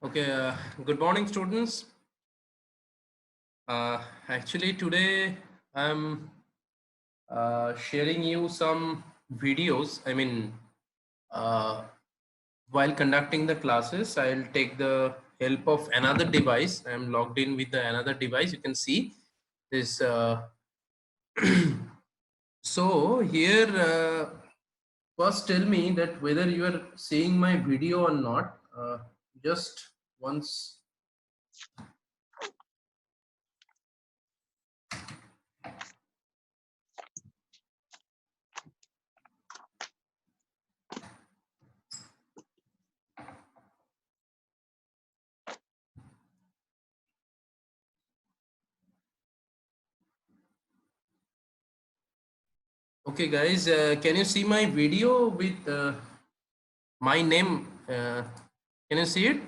Okay, good morning, students. Actually, today I'm sharing you some videos. Uh, while conducting the classes, I'll take the help of another device. I'm logged in with another device. You can see this. So here, first tell me that whether you are seeing my video or not. Just once. Okay, guys, can you see my video with my name? Can you see it?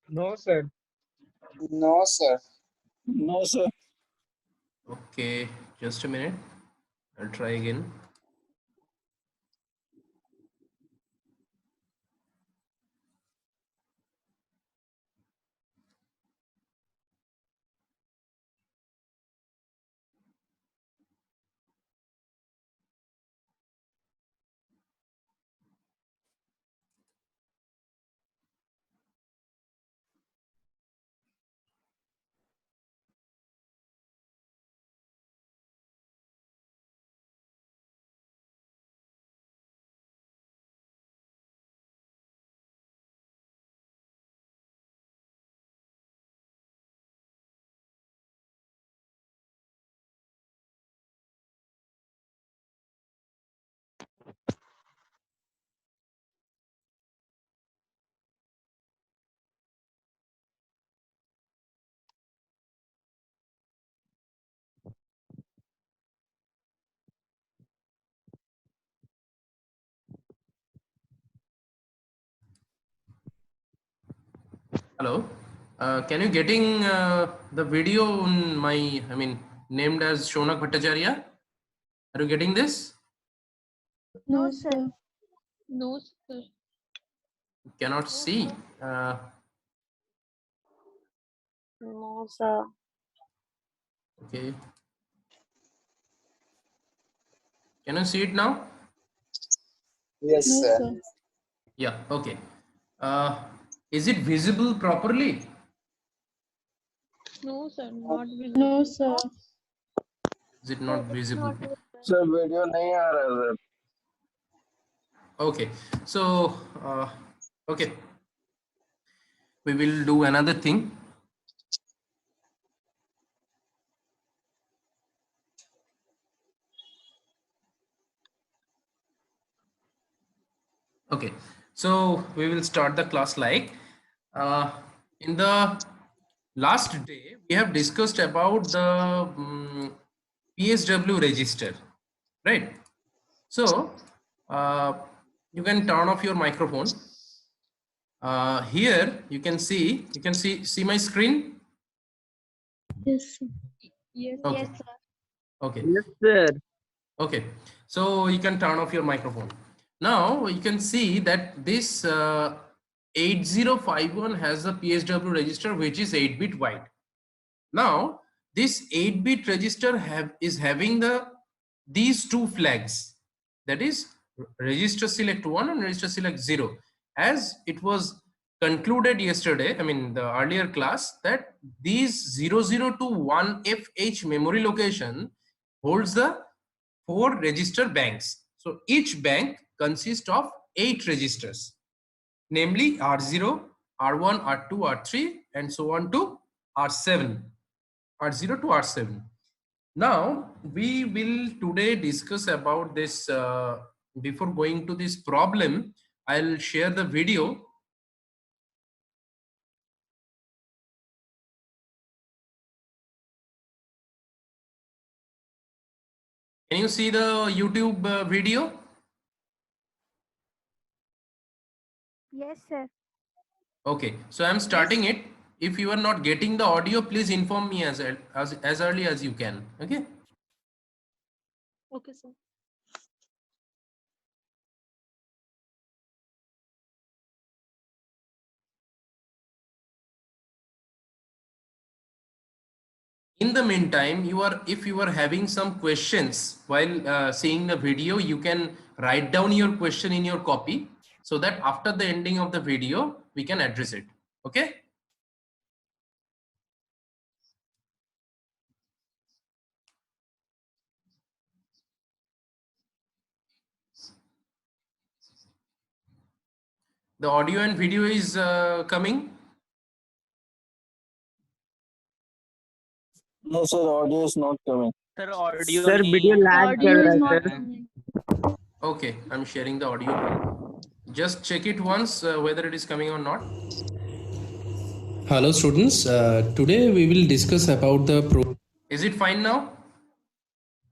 No, sir. No, sir. No, sir. Okay, just a minute. I'll try again. Hello. Can you getting the video on my, named as Shonak Bhattacharya? Are you getting this? No, No, sir. sir. No, sir. Cannot see. No, sir. Okay. Can you see it now? Yes, No, sir. sir. Yeah. Okay. Uh, is it visible properly? No, sir. Not visible. No, sir. Is it not visible? Sir video नहीं आ रहा sir. Okay. So, okay. We will do another thing. Okay, so we will start the class like in the last day we have discussed about the PSW register, right? So you can turn off your microphone. Here you can see my screen. Yes, sir. Yes, Okay. yes, sir. Okay. Yes, sir. Okay, so you can turn off your microphone. Now you can see that this 8051 has a PSW register which is 8-bit wide. Now this 8-bit register is having these two flags, that is register select 1 and register select 0. As it was concluded yesterday, the earlier class, that these 00 to 1FH memory location holds the 4 register banks. So each bank consists of 8 registers, namely R0, R1, R2, R3, and so on to R7, R0 to R7. Now we will today discuss about this. Before going to this problem, I'll share the video. Can you see the YouTube video? Yes, sir. Okay, so I'm starting it. If you are not getting the audio, please inform me as early as you can. Okay. Okay, sir. In the meantime, if you are having some questions while seeing the video, you can write down your question in your copy so that after the ending of the video, we can address it. Okay? The audio and video is coming. No, sir, the audio is not coming. Sir audio sir video lag कर Audio रहा is है not sir coming. Okay, I'm sharing the audio. Just check it once whether it is coming or not. Hello students, today we will discuss about the Is it fine now?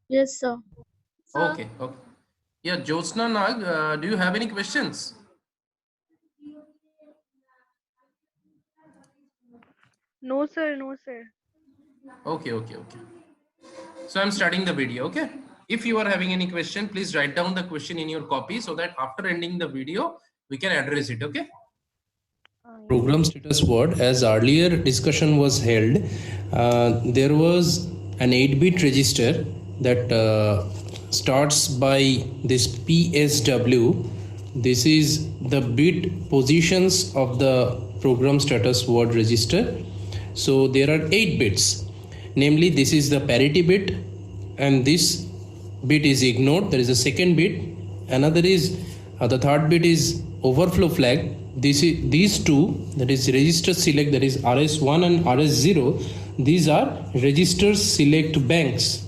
Yes, sir. Okay, okay. Yeah, Jyotsna Nag, do you have any questions? No, sir. No, sir. Okay, okay, okay. So I'm starting the video, okay? If you are having any question, please write down the question in your copy so that after ending the video, we can address it, okay? program status word. As earlier discussion was held, there was an 8-bit register that starts by this PSW. This is the bit positions of the program status word register. So there are 8 bits, namely this is the parity bit and this bit is ignored. There is a second bit, another is the third bit is overflow flag. These two, that is register select, that is RS1 and RS0, these are register select banks.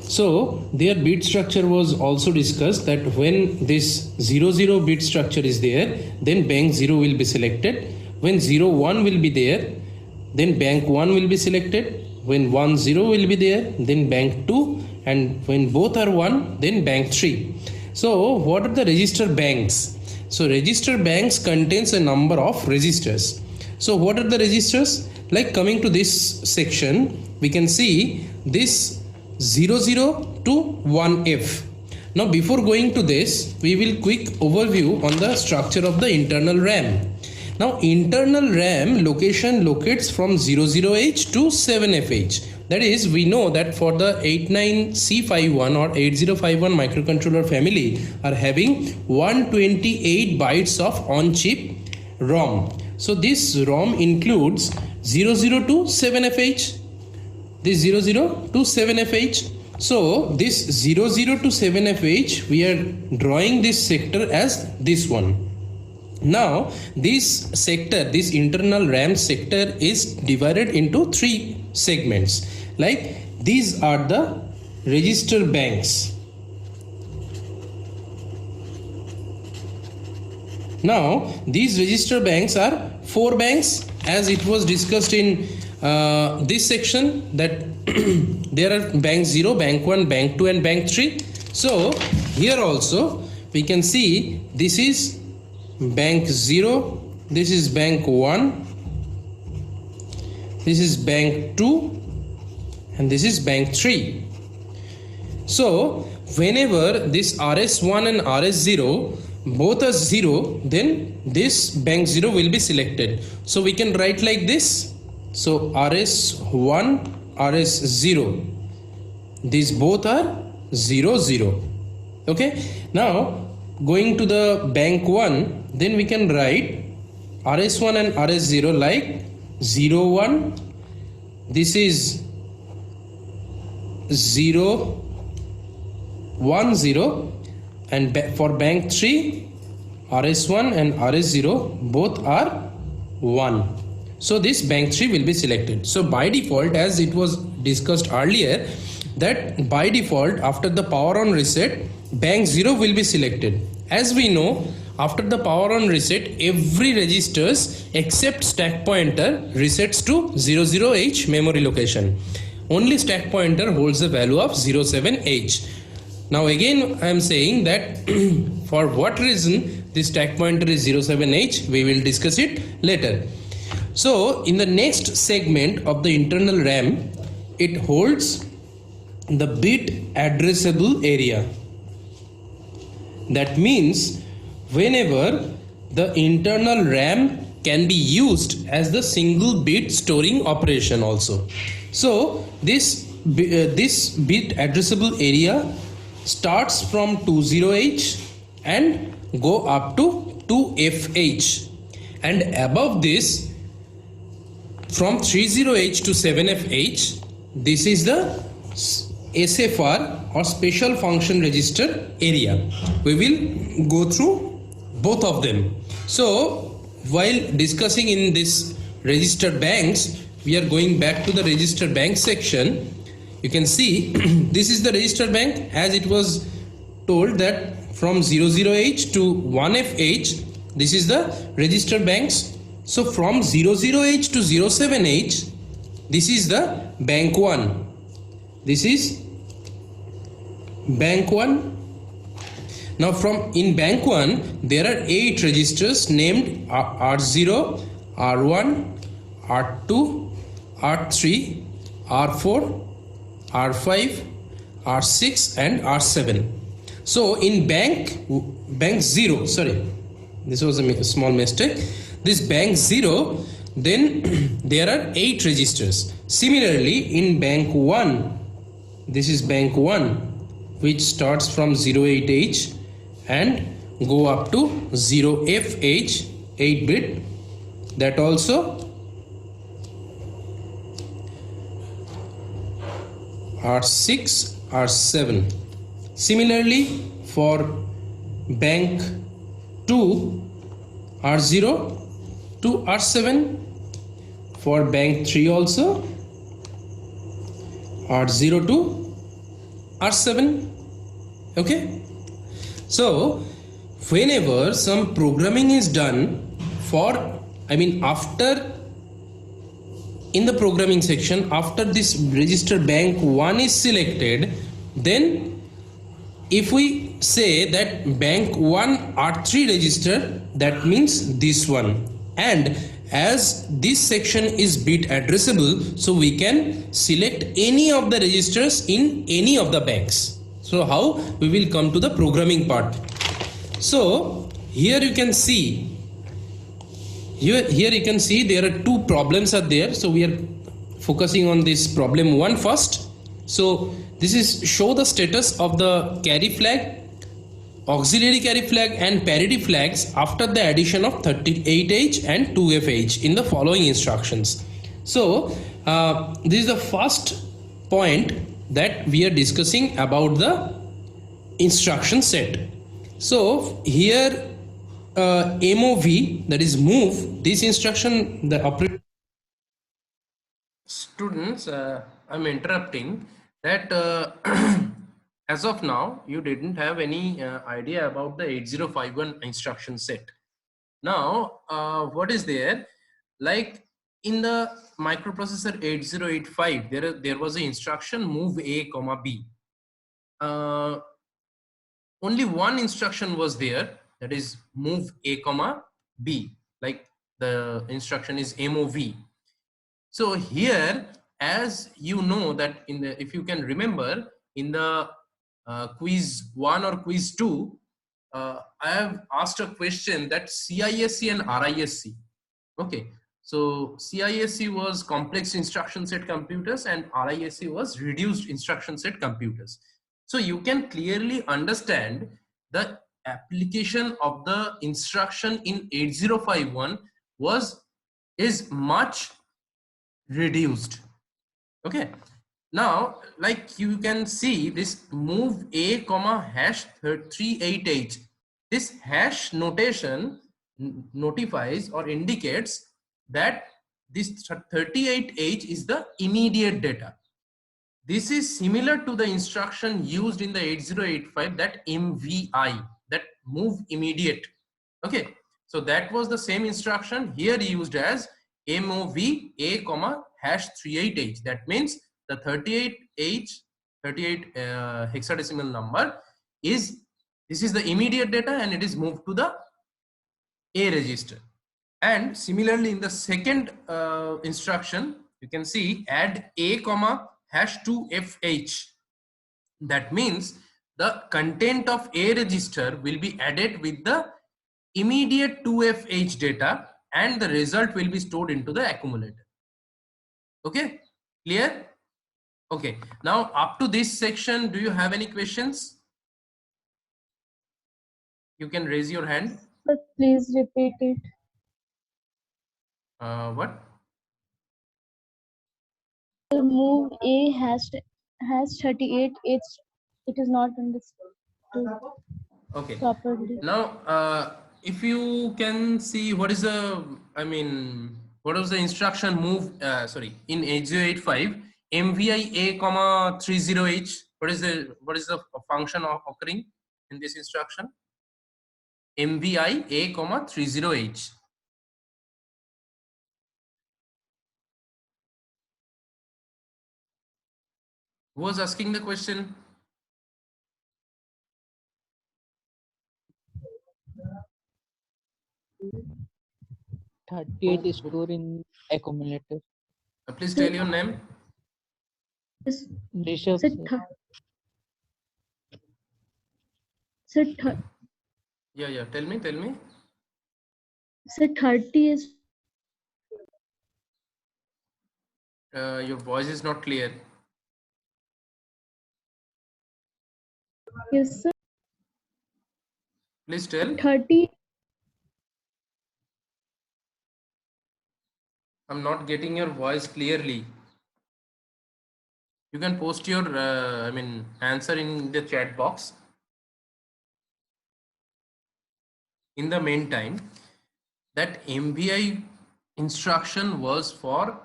So their bit structure was also discussed, that when this 00 bit structure is there, then bank 0 will be selected. When 01 will be there, then bank 1 will be selected. When 10 will be there, then bank 2, and when both are 1, then bank 3. So what are the register banks? So register banks contains a number of registers. So what are the registers? Like coming to this section, we can see this 00 to 1F. Now before going to this, we will quick overview on the structure of the internal RAM. Now internal RAM location locates from 00H to 7FH. That is, we know that for the 89C51 or 8051 microcontroller family are having 128 bytes of on-chip ROM. So this ROM includes 00 to 7FH. This 00 to 7FH. So this 00 to 7FH, we are drawing this sector as this one. Now this sector, this internal RAM sector is divided into 3 segments. Like these are the register banks. Now these register banks are 4 banks, as it was discussed in this section, that there are bank 0, bank 1, bank 2 and bank 3. So here also we can see this is bank 0, this is bank 1, this is bank 2 and this is bank 3. So whenever this RS1 and RS0 both are 0, then this bank 0 will be selected. So we can write like this. So RS1, RS0, these both are 0, 0. Okay, now going to the bank 1, then we can write RS1 and RS0 like 0, 1, this is 0, 1, 0, and for bank 3, RS1 and RS0 both are 1. So this bank 3 will be selected. So by default, as it was discussed earlier, that by default after the power on reset, bank 0 will be selected. As we know, after the power on reset, every registers except stack pointer resets to 00H memory location. Only stack pointer holds the value of 07H. Now again I am saying that for what reason this stack pointer is 07H, we will discuss it later. So in the next segment of the internal RAM, it holds the bit addressable area. That means whenever the internal RAM can be used as the single bit storing operation also. So this bit addressable area starts from 20H and go up to 2FH, and above this from 30H to 7FH, this is the SFR or special function register area. We will go through both of them. So while discussing in this register banks, we are going back to the register bank section. You can see this is the register bank, as it was told that from 00H to 1FH, this is the register banks. So from 00H to 07H, this is the bank 1. This is bank 1. Now from in bank 1, there are 8 registers named R0, R1, R2, R3, R4, R5, R6 and R7. So in bank 0, sorry, this was a small mistake. This bank 0, then there are 8 registers. Similarly in bank 1, this is bank 1, which starts from 08H and go up to 0FH, 8 bit. That also R6, R7. Similarly for bank 2, R0 to R7. For bank 3 also R0 to R7. Okay, so whenever some programming is done after in the programming section, after this register bank 1 is selected, then if we say that bank 1 R3 register, that means this one, and as this section is bit addressable, so we can select any of the registers in any of the banks. So how we will come to the programming part. So here you can see, here you can see there are 2 problems are there. So we are focusing on this problem 1 first. So this is show the status of the carry flag, auxiliary carry flag and parity flags after the addition of 38H and 2FH in the following instructions. So this is the first point that we are discussing about the instruction set. So here MOV, that is move, this instruction, the operator. Students, I'm interrupting that as of now you didn't have any idea about the 8051 instruction set. Now what is there, like in the microprocessor 8085 there was an instruction move A comma B. Only one instruction was there, that is move A comma B, like the instruction is MOV. So here, as you know that in the, if you can remember in the quiz 1 or quiz 2, I have asked a question that CISC and RISC. Okay, so CISC was complex instruction set computers and RISC was reduced instruction set computers. So you can clearly understand the application of the instruction in 8051 is much reduced. Okay, now like you can see this move A comma hash 38H, this hash notation notifies or indicates that this 38H is the immediate data. This is similar to the instruction used in the 8085, that MVI, that move immediate. Okay, so that was the same instruction here used as MOV A comma hash 38H. That means the 38H, 38 hexadecimal number is, this is the immediate data and it is moved to the A register. And similarly in the second instruction, you can see add A comma hash 2FH. That means the content of A register will be added with the immediate 2FH data and the result will be stored into the accumulator. Okay, clear? Okay, now up to this section, do you have any questions? You can raise your hand. Sir, please repeat it. What? Move A has 38. It is not understood Okay. properly. Now, if you can see what is the, I mean, what was the instruction move, sorry, in 8085, MVI A comma 30H, what is the function occurring in this instruction? MVI A comma 30H. Who was asking the question? Thirty eight is stored in accumulator. Please tell your name. Yes, Rishabh, sir, sir. Yeah, tell me. Sir, 30 is Your voice is not clear. yes, sir. Please tell. 30. I'm not getting your voice clearly. You can post your, answer in the chat box. In the meantime, that MVI instruction was for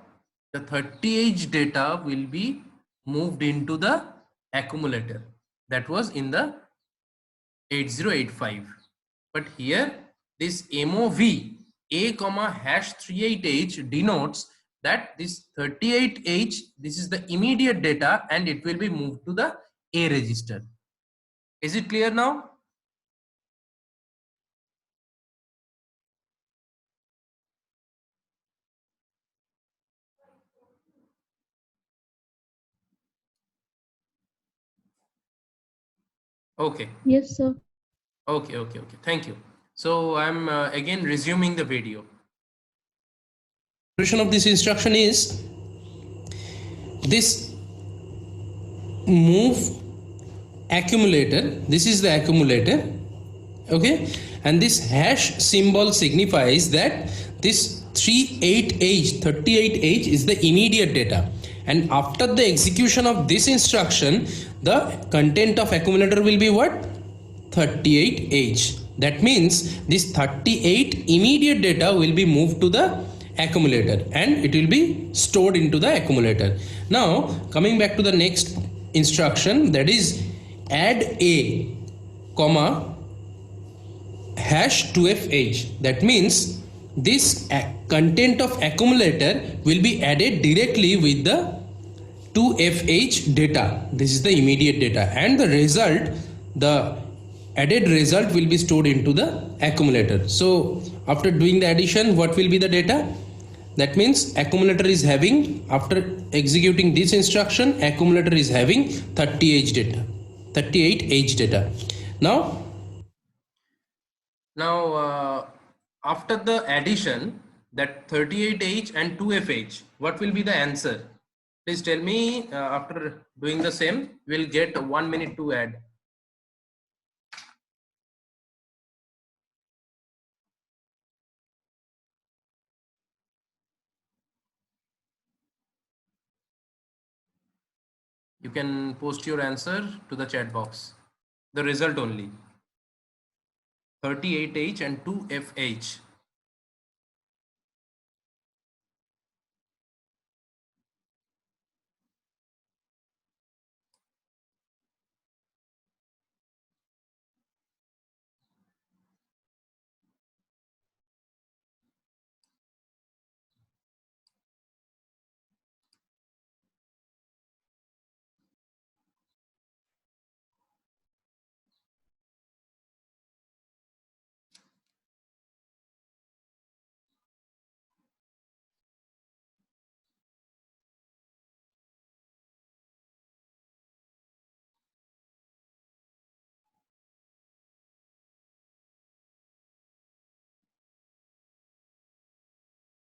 the 30H data will be moved into the accumulator. That was in the 8085. But here this MOV A comma hash 38H denotes that this 38H, this is the immediate data and it will be moved to the A register. Is it clear now? Okay. Yes, sir. Okay. Thank you. So I'm again resuming the video. Solution of this instruction is this move accumulator. This is the accumulator. Okay, and this hash symbol signifies that this 38H is the immediate data, and after the execution of this instruction the content of accumulator will be what? 38H. That means this 38 immediate data will be moved to the accumulator and it will be stored into the accumulator. Now coming back to the next instruction, that is add A comma hash 2FH. That means this content of accumulator will be added directly with the 2FH data. This is the immediate data, and the result, the added result will be stored into the accumulator. So after doing the addition, what will be the data? That means accumulator is having, after executing this instruction, accumulator is having 38H data. Now After the addition, that 38H and 2FH, what will be the answer? Please tell me. After doing the same, we'll get 1 minute to add. You can post your answer to the chat box. The result only. 38H and 2FH.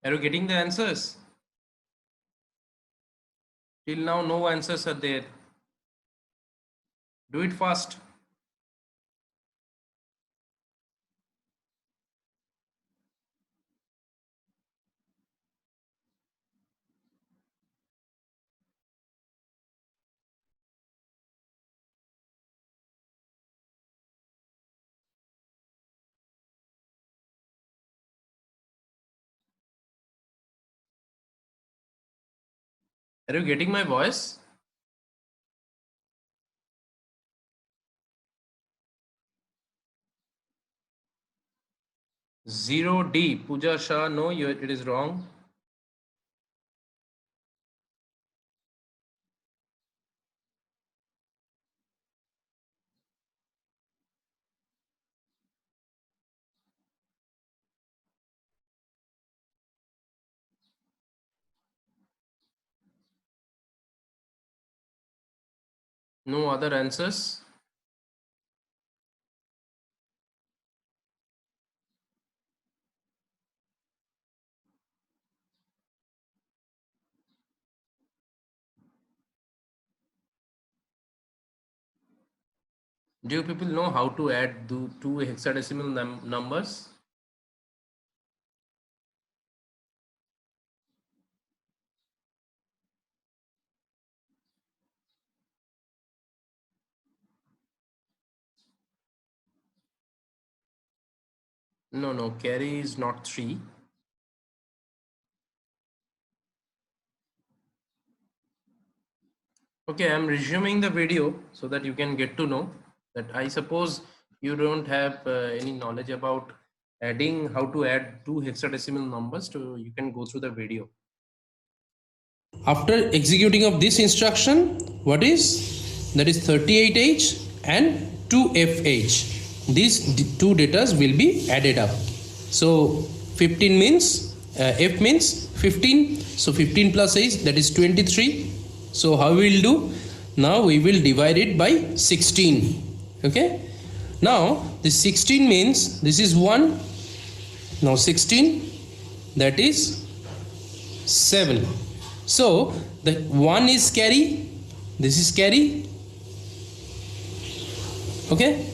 Are you getting the answers? Till now, no answers are there. Do it fast. Are you getting my voice? Zero D. Pooja Shah, no, it is wrong. No other answers. Do you people know how to add two hexadecimal numbers? No, carry is not 3. Okay, I'm resuming the video so that you can get to know that I suppose you don't have any knowledge about adding, how to add two hexadecimal numbers, to you can go through the video. After executing of this instruction, what is that is 38H and 2FH. These two datas will be added up. So 15 means F means 15. So 15 plus H, that is 23. So how we will do? Now we will divide it by 16. Okay. Now this 16 means this is 1. Now 16, that is 7. So the 1 is carry, this is carry, okay,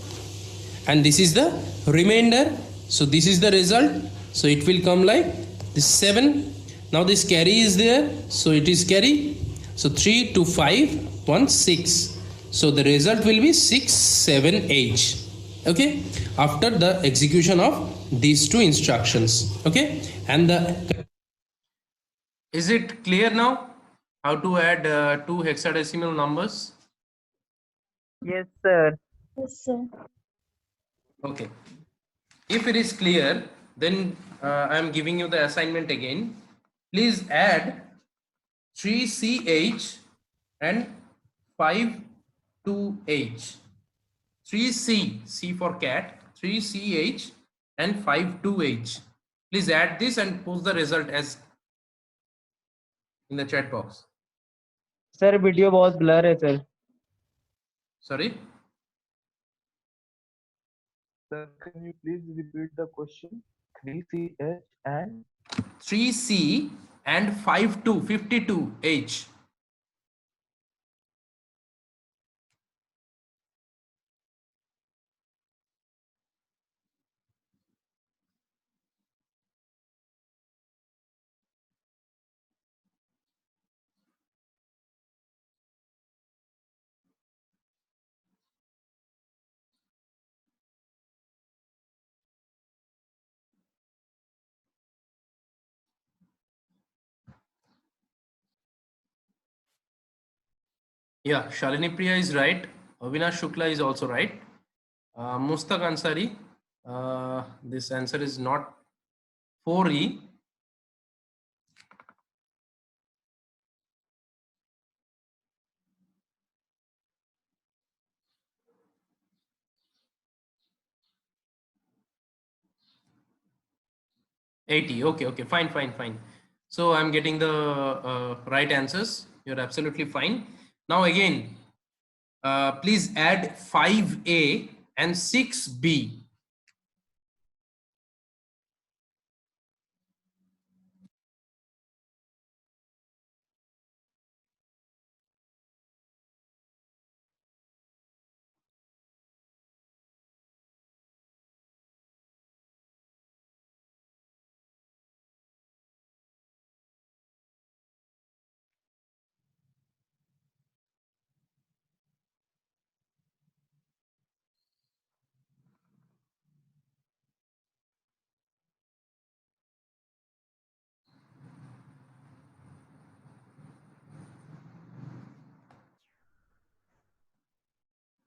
and this is the remainder. So this is the result. So it will come like this 7. Now this carry is there, so it is carry. So 3, 2, 5, 1, 6. So the result will be 6, 7, H. Okay, after the execution of these two instructions. Okay, and the Is it clear now how to add two hexadecimal numbers? Yes, sir. Yes, sir. Okay. If it is clear, then I am giving you the assignment again. Please add 3CH and 52H. 3C, C for cat, 3CH and 52H. Please add this and post the result as in the chat box. Sir video बहुत blur है sir. Sorry. Sir, can you please repeat the question? 3CH and 3C and 52H. Yeah, Shalini Priya is right. Avinash Shukla is also right. Mustaq Ansari, this answer is not 4E. Okay, fine. So I'm getting the right answers. You're absolutely fine. Now again, please add 5A and 6B.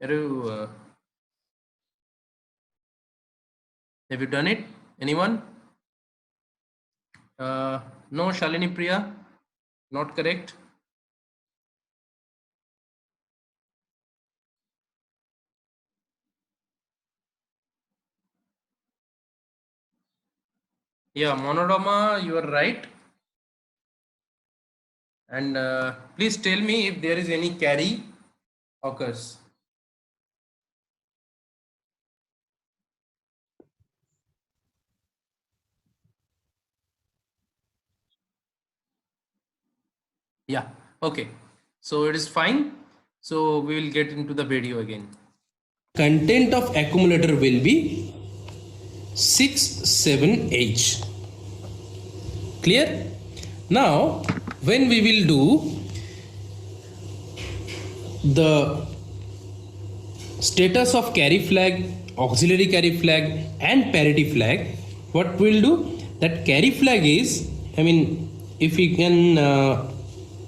Have you done it? Anyone? No, Shalini Priya, not correct. Yeah, Monorama, you are right. And please tell me if there is any carry occurs. Yeah, okay. So it is fine. So we will get into the video again. Content of accumulator will be 67H. Clear? Now, when we will do the status of carry flag, auxiliary carry flag and parity flag, what we'll do, that carry flag is, I mean, if we can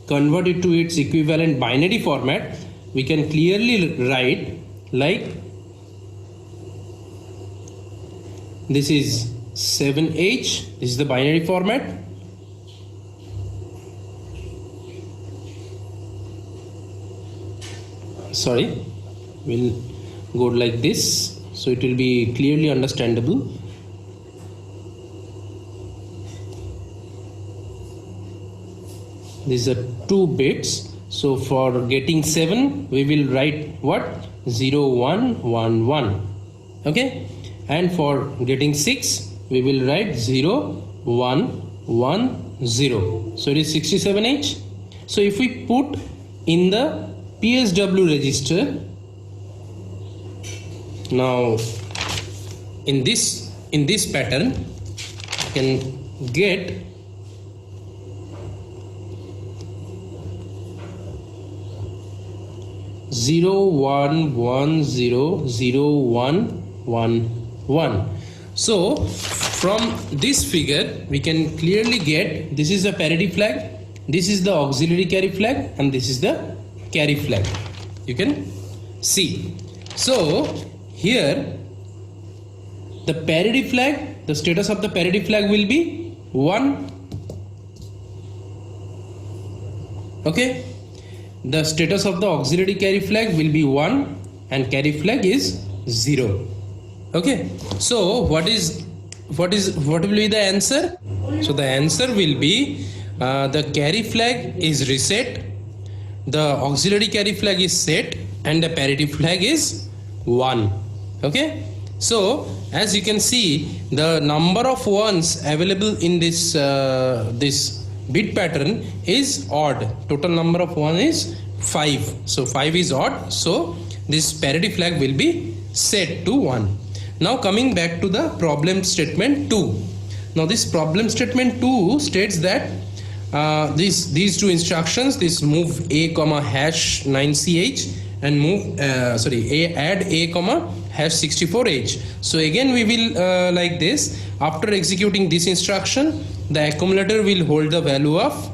convert it to its equivalent binary format, we can clearly write like this is 7H, this is the binary format. Sorry, we'll go like this so it will be clearly understandable. These are 2 bits. So for getting 7, we will write what? 0, 1, 1, 1. Okay. And for getting 6, we will write 0, 1, 1, 0. So it is 67H. So if we put in the PSW register, now in this pattern, you can get 0, 1, 1, 0, 0, 1, 1, 1. So from this figure we can clearly get this is the parity flag, this is the auxiliary carry flag, and this is the carry flag. You can see. So here the parity flag, the status of the parity flag will be 1. Okay. The status of the auxiliary carry flag will be 1 and carry flag is 0. Okay. So what will be the answer? So the answer will be the carry flag is reset, the auxiliary carry flag is set, and the parity flag is 1. Okay. So as you can see, the number of ones available in this bit pattern is odd. Total number of 1 is 5. So 5 is odd. So this parity flag will be set to 1. Now coming back to the problem statement 2. Now this problem statement 2 states that these 2 instructions, this move a comma hash 9ch and move add a comma hash 64h. So again we will like this. After executing this instruction, the accumulator will hold the value of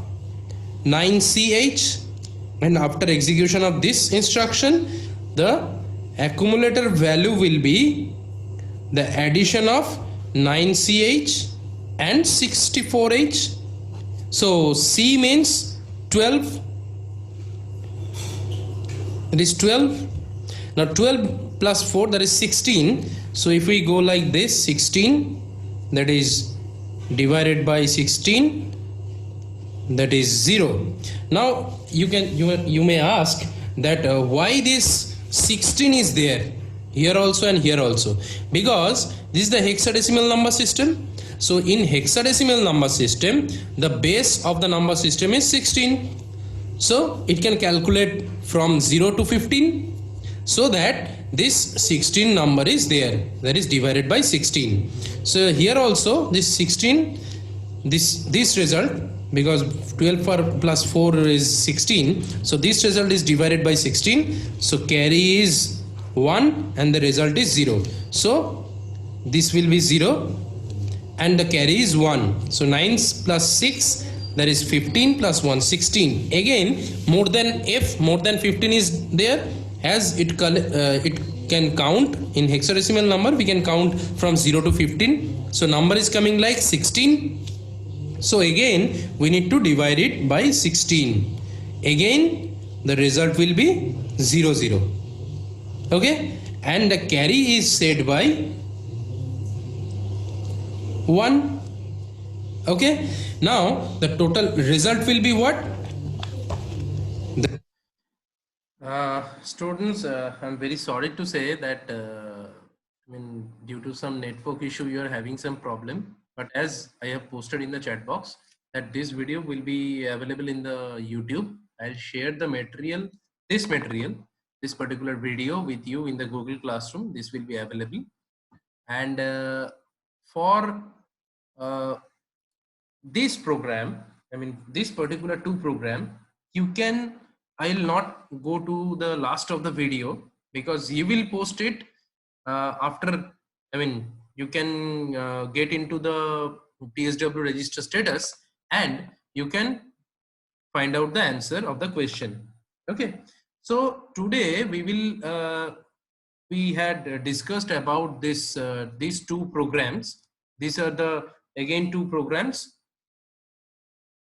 9ch, and after execution of this instruction, the accumulator value will be the addition of 9ch and 64h. So C means 12. It is 12. Now 12 plus 4, that is 16. So if we go like this, 16, that is divided by 16, that is 0. Now you may ask that why this 16 is there here also and here also, because this is the hexadecimal number system. So in hexadecimal number system, the base of the number system is 16. So it can calculate from 0 to 15, so that this 16 number is there, that is divided by 16. So here also this 16, this result, because 12 plus 4 is 16, so this result is divided by 16. So carry is 1 and the result is 0. So this will be 0 and the carry is 1. So 9 plus 6, that is 15 plus 1, 16. Again more than 15 is there, as it can count in hexadecimal number, we can count from 0 to 15. So number is coming like 16. So again we need to divide it by 16. Again the result will be 0 0. Okay, and the carry is set by 1. Okay, now the total result will be what? Students, I'm very sorry to say that due to some network issue you are having some problem, but as I have posted in the chat box that this video will be available in the YouTube. I'll share the material, this particular video with you in the Google Classroom. This will be available, and for this program, this particular 2 program, you can, I'll not go to the last of the video because you will post it after, you can get into the PSW register status and you can find out the answer of the question. Okay, so today we will we had discussed about this these 2 programs. These are the again 2 programs,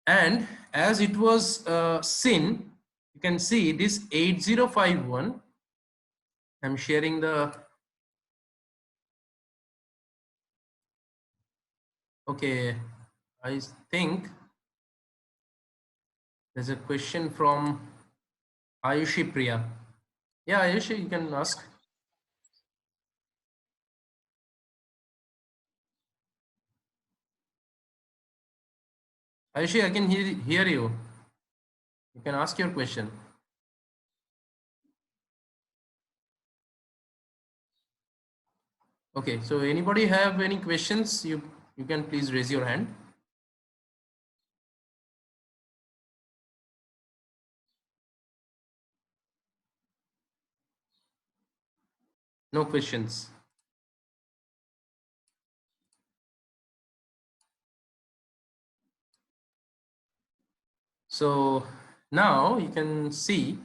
and as it was seen, you can see this 8051. I'm sharing the, okay, I think there's a question from Ayushi Priya. Yeah, Ayushi, you can ask. Ayushi, I can hear you. You can ask your question. Okay, so anybody have any questions? You can please raise your hand. No questions. So now you can see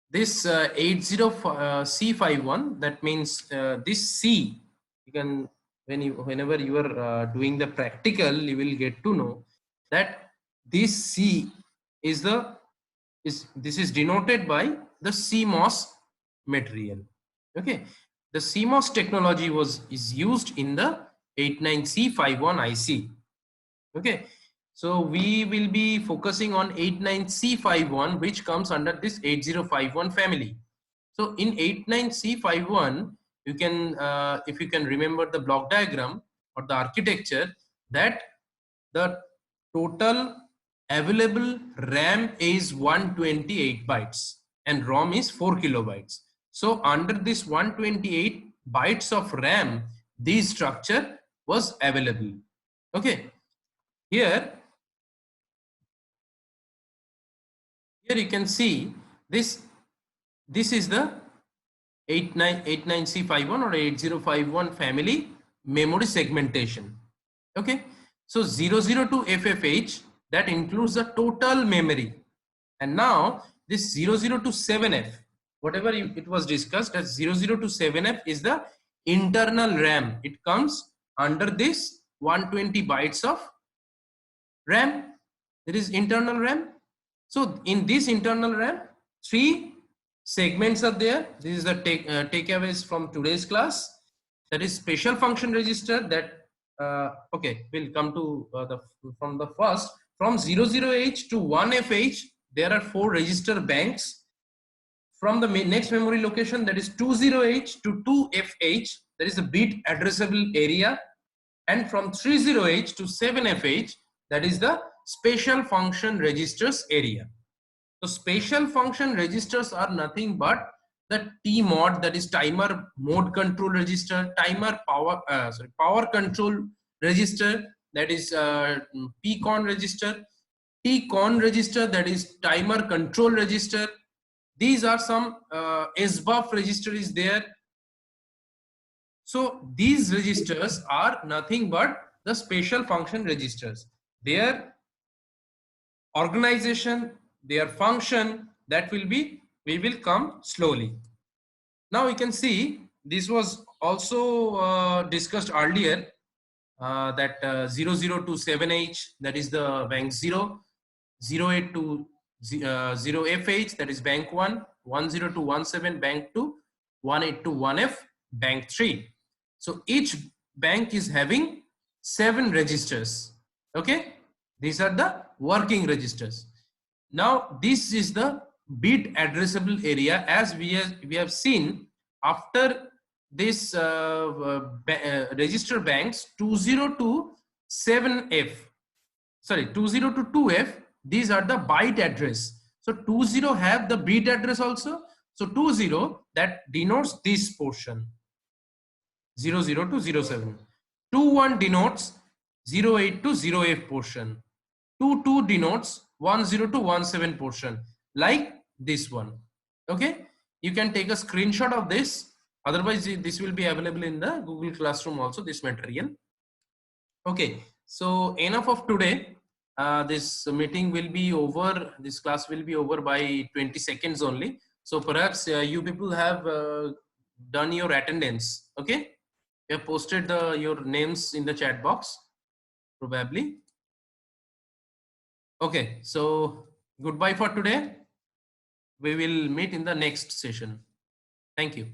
this 80C51, that means this C, you can, whenever you are doing the practical, you will get to know that this C is this is denoted by the CMOS material. Okay, the CMOS technology is used in the 89C51 IC. Okay, so we will be focusing on 89C51, which comes under this 8051 family. So in 89C51, you can, if you can remember the block diagram or the architecture, that the total available RAM is 128 bytes and ROM is 4 kilobytes. So under this 128 bytes of RAM, this structure was available. Okay, here you can see this is the 89C51 or 8051 family memory segmentation. Okay, so 002 FFH, that includes the total memory, and now this 0027F, whatever it was discussed as 0027F is the internal RAM. It comes under this 120 bytes of RAM. There is internal RAM. So in this internal RAM, 3 segments are there. This is the takeaways from today's class. That is special function register. That okay, we'll come to from the first, from 00H to 1FH. There are 4 register banks. From the next memory location, that is 20H to 2FH, there is a bit addressable area, and from 30H to 7FH, that is the special function registers area. So special function registers are nothing but the TMOD, that is timer mode control register, timer power control register, that is PCON register, TCON register, that is timer control register. These are some SBUF register is there. So these registers are nothing but the special function registers. Their organization, their function, that will be, we will come slowly. Now you can see this was also discussed earlier, that 0027H, that is the bank 0, 0FH, that is bank 1, 10217 bank 2, 182 bank 3. So each bank is having 7 registers. Okay, these are the working registers. Now this is the bit addressable area, as we have seen after this register banks 2027F, sorry, 2022F. These are the byte address. So 20 have the bit address also. So 20 that denotes this portion, 00 to 07. 21 denotes 08 to 0F portion. 22 denotes 10 to 17 portion, like this one. Okay, you can take a screenshot of this. Otherwise, this will be available in the Google Classroom also, this material. Okay, so enough of today. This meeting will be over, this class will be over by 20 seconds only. So perhaps you people have done your attendance. Okay, you have posted your names in the chat box, probably. Okay, so goodbye for today. We will meet in the next session. Thank you.